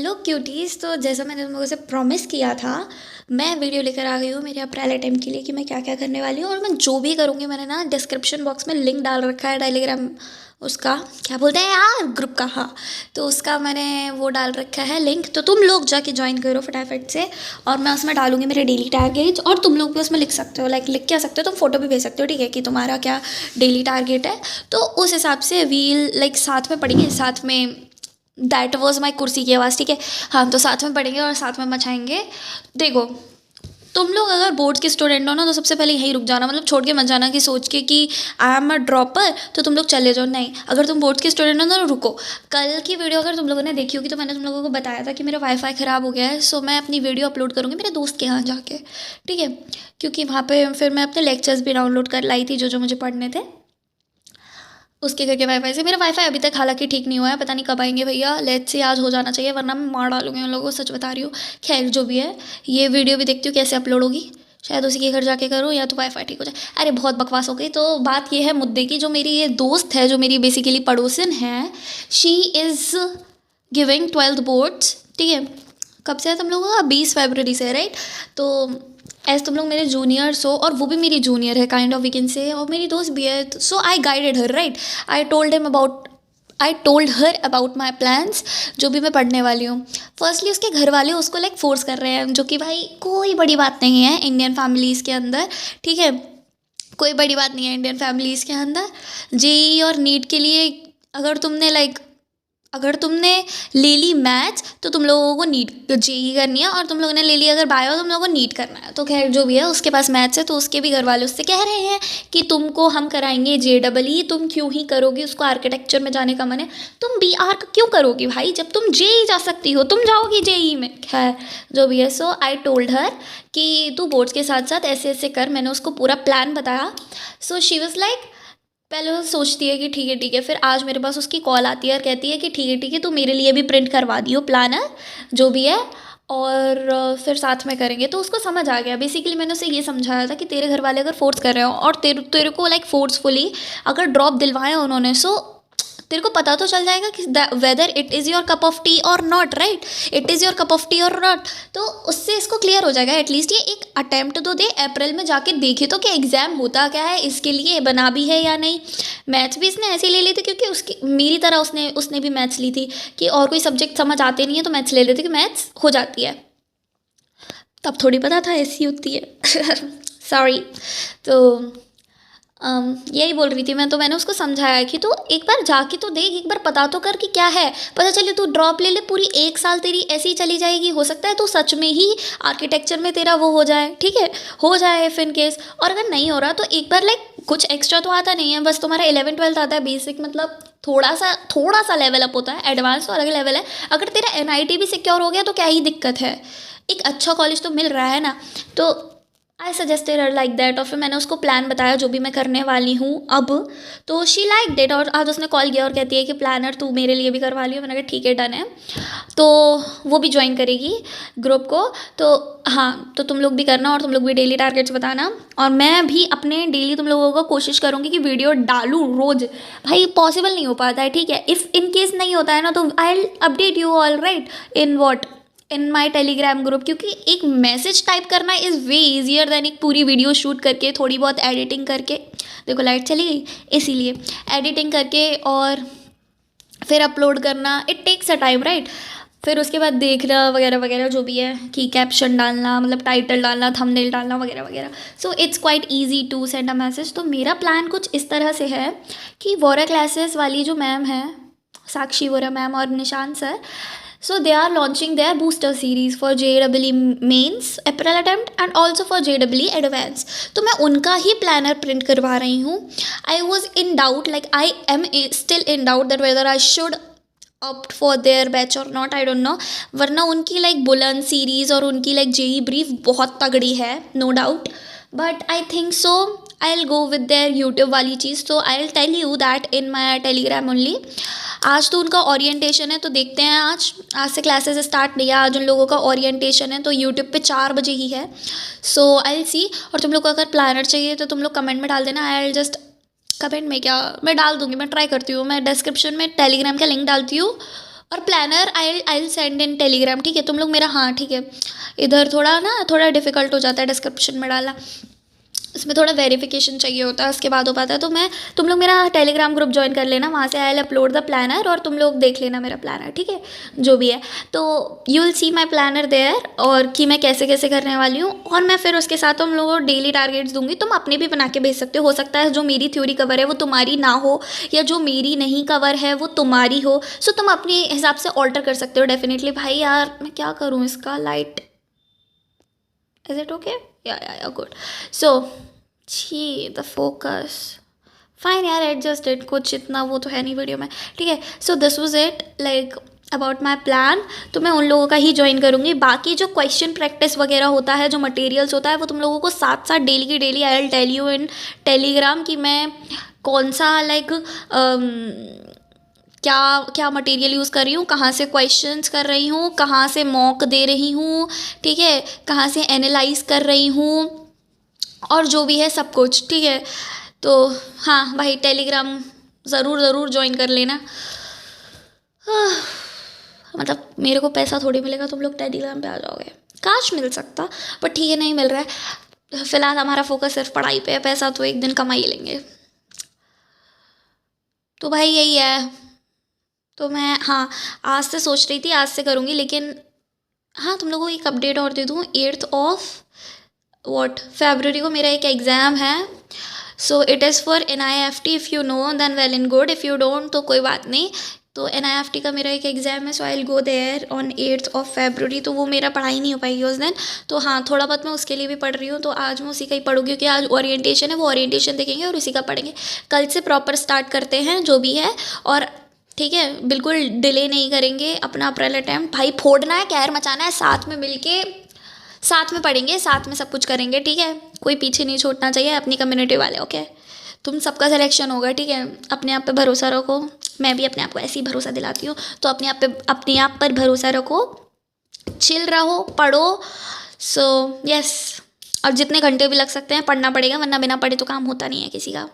Hello cuties. तो जैसा मैंने तुम लोगों से प्रॉमिस किया था, मैं वीडियो लेकर आ गई हूँ मेरे अप्रैल अटेम्प्ट के लिए कि मैं क्या क्या करने वाली हूँ। और मैं जो भी करूँगी, मैंने ना डिस्क्रिप्शन बॉक्स में लिंक डाल रखा है टेलीग्राम, उसका क्या बोलते हैं यार, ग्रुप का। हाँ, तो उसका मैंने वो डाल रखा है लिंक, तो तुम लोग जाके ज्वाइन करो फटाफट से। और मैं उसमें डालूंगी मेरे डेली टारगेट्स, और तुम लोग भी उसमें लिख सकते हो, लाइक लिख के आ सकते हो, तुम फोटो भी भेज सकते हो, ठीक है, कि तुम्हारा क्या डेली टारगेट है। तो उस हिसाब से वील लाइक साथ में पढ़ेंगे, साथ में। दैट वॉज माई कुर्सी की आवाज़, ठीक है। हाँ, तो साथ में पढ़ेंगे और साथ में मचाएंगे। देखो, तुम लोग अगर बोर्ड के स्टूडेंट हो ना, तो सबसे पहले यहीं रुक जाना, मतलब छोड़ के मत जाना कि सोच के कि आई एम अ ड्रॉपर तो तुम लोग चले जाओ। नहीं, अगर तुम बोर्ड के स्टूडेंट हो ना, तो रुको। कल की वीडियो अगर तुम लोगों ने देखी होगी तो मैंने तुम लोगों को बताया था कि मेरा वाईफाई ख़राब हो गया है। सो मैं अपनी वीडियो अपलोड करूँगी मेरे दोस्त के यहाँ जाके, ठीक है, क्योंकि वहाँ पर फिर मैं अपने लेक्चर्स भी डाउनलोड कर लाई थी जो जो मुझे पढ़ने थे, उसके घर के वाईफाई से। मेरा वाईफाई अभी तक हालांकि ठीक नहीं हुआ है, पता नहीं कब आएंगे भैया। लेट्स से आज हो जाना चाहिए, वरना मैं मार डालूंगी उन लोगों को, सच बता रही हूँ। खैर, जो भी है, ये वीडियो भी देखती हूँ कैसे अपलोड होगी, शायद उसी के घर जाके करूँ या तो वाईफाई ठीक हो जाए। अरे बहुत बकवास हो गई। तो बात ये है मुद्दे की, जो मेरी ये दोस्त है, जो मेरी बेसिकली पड़ोसन है, she is giving 12th boards, ठीक है। कब से है तुम लोगों का? 20 फरवरी से, राइट। तो एज तुम लोग मेरे जूनियर्स हो, और वो भी मेरी जूनियर है kind of, we can say, और मेरी दोस्त भी है। So I guided her, right. I told her about my plans, जो भी मैं पढ़ने वाली हूँ। फर्स्टली उसके घर वाले उसको लाइक फोर्स कर रहे हैं, जो कि भाई कोई बड़ी बात नहीं है इंडियन फैमिलीज़ के अंदर, ठीक है। कोई बड़ी बात नहीं है इंडियन फैमिलीज़ के अंदर। जेई और नीट के लिए अगर तुमने ले ली मैथ्स तो तुम लोगों को नीट जेई करनी है, और तुम लोगों ने ले ली अगर बायो तो तुम लोगों को नीट करना है। तो खैर, जो भी है, उसके पास मैथ्स है, तो उसके भी घर वाले उससे कह रहे हैं कि तुमको हम कराएंगे JEE, तुम क्यों ही करोगी, उसको आर्किटेक्चर में जाने का मन है, तुम BArch क्यों करोगी भाई, जब तुम जेई जा सकती हो, तुम जाओगी जेई में। खैर, जो भी है, सो आई टोल्ड हर कि तू बोर्ड्स के साथ साथ ऐसे ऐसे कर। मैंने उसको पूरा प्लान बताया। सो शी वॉज लाइक, पहले वो सोचती है कि ठीक है, फिर आज मेरे पास उसकी कॉल आती है और कहती है कि ठीक है, तू मेरे लिए भी प्रिंट करवा दियो प्लानर, जो भी है, और फिर साथ में करेंगे। तो उसको समझ आ गया। बेसिकली मैंने उसे ये समझाया था कि तेरे घर वाले अगर फोर्स कर रहे हो, और तेरे को लाइक फोर्सफुली अगर ड्रॉप दिलवाए उन्होंने, सो तेरे को पता तो चल जाएगा कि whether it is your cup of tea or not, right. It is your cup of tea or not. तो उससे इसको क्लियर हो जाएगा। एटलीस्ट ये एक अटैम्प्ट तो दे, अप्रैल में जाके देखे तो कि एग्ज़ाम होता क्या है, इसके लिए बना भी है या नहीं। मैथ्स भी इसने ऐसे ही ले ली थी, क्योंकि उसकी मेरी तरह उसने भी मैथ्स ली थी कि और कोई सब्जेक्ट समझ आते नहीं है तो मैथ्स ले लेते कि मैथ्स हो जाती है। तब थोड़ी पता था ऐसी होती है। सॉरी। तो यही बोल रही थी मैं। तो मैंने उसको समझाया कि तू एक बार जाके तो देख, एक बार पता तो कर कि क्या है। पता चले तू ड्रॉप ले ले, पूरी 1 साल तेरी ऐसे ही चली जाएगी। हो सकता है तो सच में ही आर्किटेक्चर में तेरा वो हो जाए, ठीक है, हो जाए इफ इन केस। और अगर नहीं हो रहा तो एक बार लाइक कुछ एक्स्ट्रा तो आता नहीं है, बस तुम्हारा 11th-12th आता है बेसिक, मतलब थोड़ा सा लेवल अप होता है, एडवांस तो अलग लेवल है। अगर तेरा NIT भी सिक्योर हो गया तो क्या ही दिक्कत है, एक अच्छा कॉलेज तो मिल रहा है ना। तो I suggested her like that, और फिर मैंने उसको प्लान बताया जो भी मैं करने वाली हूँ अब। तो शी लाइक डेट, और आज उसने कॉल किया और कहती है कि प्लानर तू मेरे लिए भी करवा लियो। मैंने कहा ठीक है, डन है। तो वो भी ज्वाइन करेगी ग्रुप को। तो हाँ, तो तुम लोग भी करना, और तुम लोग भी डेली टारगेट्स बताना। और मैं भी अपने डेली तुम लोगों को कोशिश करूँगी कि वीडियो डालूँ रोज़। भाई पॉसिबल नहीं हो पाता है, ठीक है। इफ़ इन केस नहीं होता है ना, तो I will update you all, right, in what, in my Telegram group. क्योंकि एक मैसेज टाइप करना इज़ वे ईजियर दैन एक पूरी वीडियो शूट करके, थोड़ी बहुत एडिटिंग करके। देखो लाइट चली गई, इसीलिए एडिटिंग करके और फिर अपलोड करना, it takes a time, right. फिर उसके बाद देखना वगैरह वगैरह, जो भी है, कि कैप्शन डालना, मतलब टाइटल डालना, थंबनेल डालना वगैरह वगैरह। So it's quite easy to send a message. तो मेरा प्लान कुछ इस तरह से है कि वोरा क्लासेस वाली जो मैम है, साक्षी वोरा मैम और निशान sir, so they are launching their booster series for JEE mains April attempt and also for JEE advanced। तो मैं उनका ही प्लानर प्रिंट करवा रही हूँ। I was in doubt, like I am still in doubt that whether I should opt for their batch or not, I don't know। वरना उनकी like बुलंद series और उनकी लाइक JEE ब्रीफ बहुत तगड़ी है, no doubt. But I think so I will go with there YouTube वाली चीज़। तो I will tell you that in my Telegram only. आज तो उनका ओरिएंटेशन है, तो देखते हैं। आज से क्लासेस स्टार्ट नहीं है, आज उन लोगों का ओरिएंटेशन है, तो यूट्यूब पे 4 बजे ही है। So I will see. और तुम लोग को अगर प्लानर चाहिए तो तुम लोग कमेंट में डाल देना। आई विल जस्ट कमेंट में क्या मैं डाल दूँगी, मैं ट्राई करती हूँ। मैं डिस्क्रिप्शन में टेलीग्राम का लिंक डालती हूँ, और planner I send in Telegram, ठीक है तुम लोग मेरा, हाँ ठीक है, इधर थोड़ा डिफ़िकल्ट हो जाता है डिस्क्रिप्शन में डाला, इसमें थोड़ा वेरिफिकेशन चाहिए होता है, उसके बाद हो पाता है। तो तुम लोग मेरा टेलीग्राम ग्रुप ज्वाइन कर लेना, वहाँ से I will upload the planner और तुम लोग देख लेना मेरा प्लानर, ठीक है जो भी है। तो you will see my planner there, और कि मैं कैसे कैसे करने वाली हूँ, और मैं फिर उसके साथ तुम लोगों को डेली टारगेट्स दूंगी। तुम अपने भी बना के भेज सकते हो सकता है जो मेरी थ्योरी कवर है वो तुम्हारी ना हो, या जो मेरी नहीं कवर है वो तुम्हारी हो। सो तुम अपने हिसाब से ऑल्टर कर सकते हो डेफिनेटली। भाई यार मैं क्या करूँ, इसका लाइट, इज इट ओके, या गुड। सो छी द फोकस, फाइन यार एडजस्ट इट, कुछ इतना वो तो है नहीं वीडियो में, ठीक है। So this was it like about my plan. तो मैं उन लोगों का ही ज्वाइन करूँगी, बाकी जो क्वेश्चन प्रैक्टिस वगैरह होता है, जो मटेरियल्स होता है, वो तुम लोगों को साथ साथ डेली की daily I will tell you in Telegram कि मैं कौन सा लाइक क्या क्या मटेरियल यूज़ कर रही हूँ, कहाँ से क्वेश्चंस कर रही हूँ, कहाँ से मॉक दे रही हूँ, ठीक है, कहाँ से एनालाइज कर रही हूँ, और जो भी है सब कुछ, ठीक है। तो हाँ भाई टेलीग्राम ज़रूर ज्वाइन कर लेना। मतलब मेरे को पैसा थोड़ी मिलेगा, तुम लोग टेलीग्राम पे आ जाओगे, काश मिल सकता, बट ठीक है नहीं मिल रहा है। फिलहाल हमारा फोकस सिर्फ पढ़ाई पे है, पैसा तो एक दिन कमा ही लेंगे। तो भाई यही है। तो मैं हाँ आज से सोच रही थी, आज से करूँगी, लेकिन हाँ तुम लोगों को एक अपडेट और दे दूँ, 8th ऑफ February को मेरा एक एग्ज़ाम है। So it is for NIFT, if you know then well and good, if you don't तो कोई बात नहीं। तो NIFT का मेरा एक एग्ज़ाम है, so I will go there on 8th ऑफ February। तो वो मेरा पढ़ाई नहीं हो पाएगी उस दिन, तो हाँ थोड़ा बहुत मैं उसके लिए भी पढ़ रही हूँ। तो आज मैं उसी का ही पढ़ूँगी, क्योंकि आज ओरिएंटेशन है, वो ओरिएंटेशन देखेंगे और उसी का पढ़ेंगे। कल से प्रॉपर स्टार्ट करते हैं जो भी है, और ठीक है बिल्कुल डिले नहीं करेंगे अपना अप्रैल अटैम्प्ट। भाई फोड़ना है, कहर मचाना है, साथ में मिलके साथ में पढ़ेंगे, साथ में सब कुछ करेंगे, ठीक है। कोई पीछे नहीं छूटना चाहिए, अपनी कम्युनिटी वाले, ओके। तुम सबका सिलेक्शन होगा, ठीक है। अपने आप पे भरोसा रखो, मैं भी अपने आप को ऐसे ही भरोसा दिलाती हूँ। तो अपने आप पर भरोसा रखो, चिल रहो, पढ़ो। सो यस, और जितने घंटे भी लग सकते हैं पढ़ना पड़ेगा, वरना बिना पढ़े तो काम होता नहीं है किसी का।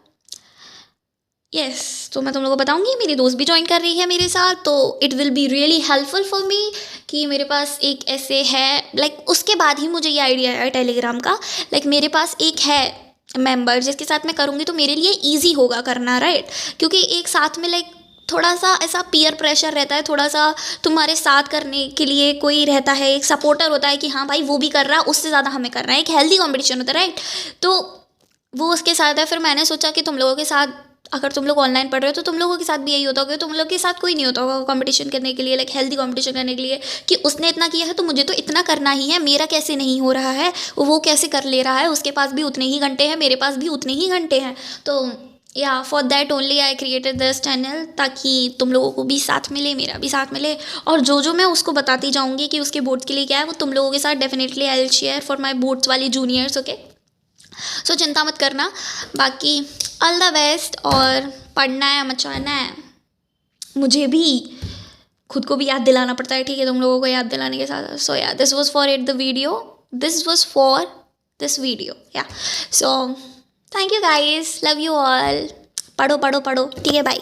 यस तो मैं तुम लोगों को बताऊंगी, मेरी दोस्त भी ज्वाइन कर रही है मेरे साथ, तो it will be really helpful for me कि मेरे पास एक ऐसे है, लाइक उसके बाद ही मुझे ये आइडिया है टेलीग्राम का, लाइक मेरे पास एक है मेंबर जिसके साथ मैं करूँगी तो मेरे लिए ईजी होगा करना, राइट। क्योंकि एक साथ में लाइक थोड़ा सा ऐसा पीयर प्रेशर रहता है, थोड़ा सा तुम्हारे साथ करने के लिए कोई रहता है, एक सपोर्टर होता है कि हाँ भाई वो भी कर रहा है, उससे ज़्यादा हमें करना है, एक हेल्दी कॉम्पिटिशन होता है, राइट। तो वो उसके साथ है। फिर मैंने सोचा कि तुम लोगों के साथ, अगर तुम लोग ऑनलाइन पढ़ रहे हो तो तुम लोगों के साथ भी यही होता होगा, तुम लोग के साथ कोई नहीं होता होगा कंपटीशन करने के लिए, लाइक हेल्दी कंपटीशन करने के लिए, कि उसने इतना किया है तो मुझे तो इतना करना ही है, मेरा कैसे नहीं हो रहा है, वो कैसे कर ले रहा है, उसके पास भी उतने ही घंटे हैं, मेरे पास भी उतने ही घंटे हैं। तो या for that only I created this channel, ताकि तुम लोगों को भी साथ मिले, मेरा भी साथ मिले, और जो मैं उसको बताती जाऊँगी कि उसके बोर्ड्स के लिए क्या है, वो तुम लोगों के साथ definitely I will share for my boards वाली जूनियर्स, ओके। सो चिंता मत करना, बाकी ऑल द बेस्ट। और पढ़ना है, मचाना है, मुझे भी खुद को भी याद दिलाना पड़ता है, ठीक है, तुम लोगों को याद दिलाने के साथ। So yeah this was for it the video, this was for this video, yeah. So thank you guys, love you all, पढ़ो पढ़ो पढ़ो, ठीक है, बाय।